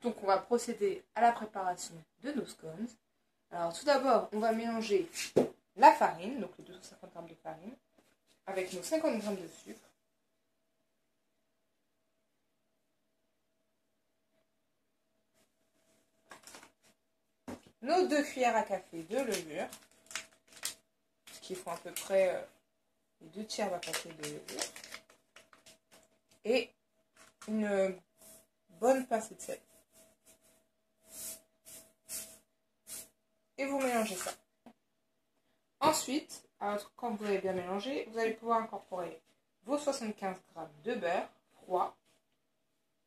Donc on va procéder à la préparation de nos scones. Alors tout d'abord, on va mélanger la farine, donc les 250 g de farine, avec nos 50 g de sucre. Nos 2 cuillères à café de levure, qui font à peu près les 2/3 à café de levure. Et une bonne pincée de sel. Et vous mélangez ça. Ensuite, quand vous avez bien mélangé, vous allez pouvoir incorporer vos 75 g de beurre froid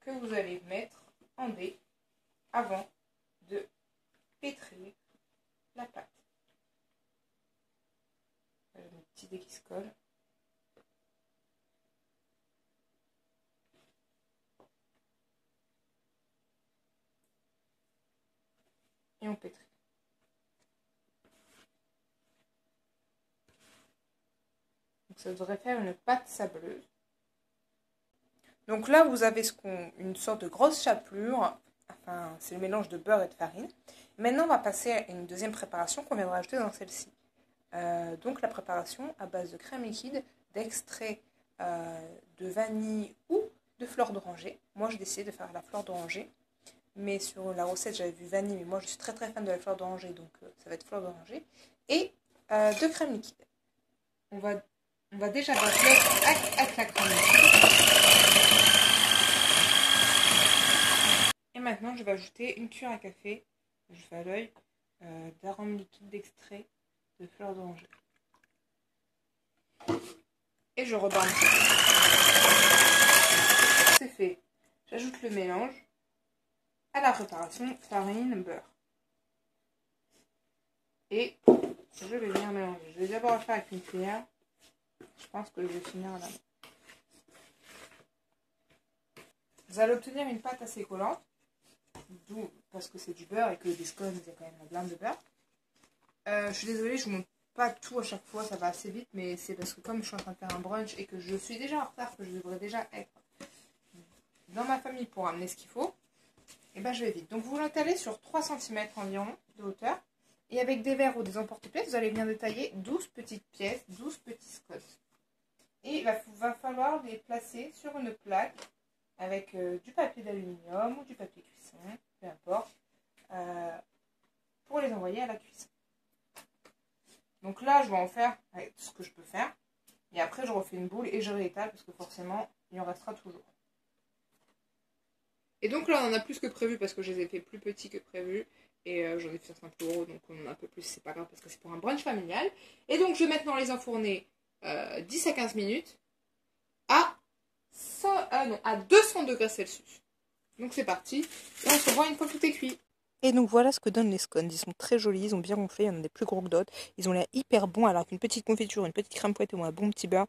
que vous allez mettre en dés avant de pétrir la pâte. Voilà mes petits dés qui se collent. Et on pétrit. Donc ça devrait faire une pâte sableuse. Donc là, vous avez une sorte de grosse chapelure. Enfin, c'est le mélange de beurre et de farine. Maintenant, on va passer à une deuxième préparation qu'on viendra ajouter dans celle-ci. Donc la préparation à base de crème liquide, d'extrait de vanille ou de fleur d'oranger. Moi, j'ai décidé de faire la fleur d'oranger. Mais sur la recette, j'avais vu vanille. Mais moi, je suis très très fan de la fleur d'oranger. Donc ça va être fleur d'oranger. Et de crème liquide. On va déjà battre avec la crème liquide. Et maintenant, je vais ajouter une cuillère à café, je fais à l'œil, d'arôme liquide d'extrait de fleur d'oranger. Et je rebarre. C'est fait. J'ajoute le mélange à la préparation farine, beurre. Et je vais venir mélanger. Je vais d'abord le faire avec une cuillère. Je pense que je vais finir à la main. Vous allez obtenir une pâte assez collante. D'où, parce que c'est du beurre et que des scones, il y a quand même la blinde de beurre. Je suis désolée, je ne vous montre pas tout à chaque fois, ça va assez vite, mais c'est parce que comme je suis en train de faire un brunch et que je suis déjà en retard, que je devrais déjà être dans ma famille pour amener ce qu'il faut, et ben je vais vite. Donc vous l'étalez sur 3 cm environ de hauteur, et avec des verres ou des emporte-pièces, vous allez bien détailler 12 petites pièces, 12 petits scones. Et il va falloir les placer sur une plaque avec du papier d'aluminium ou du papier cuisson, peu importe, pour les envoyer à la cuisson. Donc là, je vais en faire avec ce que je peux faire. Et après, je refais une boule et je réétale parce que forcément, il en restera toujours. Et donc là, on en a plus que prévu parce que je les ai fait plus petits que prévu. Et j'en ai fait certains plus gros, donc on en a un peu plus, c'est pas grave parce que c'est pour un brunch familial. Et donc, je vais maintenant les enfourner 10 à 15 minutes à 200 degrés Celsius. Donc c'est parti. Et on se revoit une fois que tout est cuit. Et donc voilà ce que donnent les scones. Ils sont très jolis, ils ont bien gonflé, il y en a des plus gros que d'autres. Ils ont l'air hyper bons, alors qu'une petite confiture, une petite crème fouettée ou un bon petit beurre,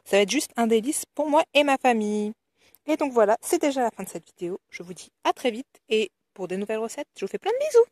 ça va être juste un délice pour moi et ma famille. Et donc voilà, c'est déjà la fin de cette vidéo. Je vous dis à très vite et pour de nouvelles recettes, je vous fais plein de bisous.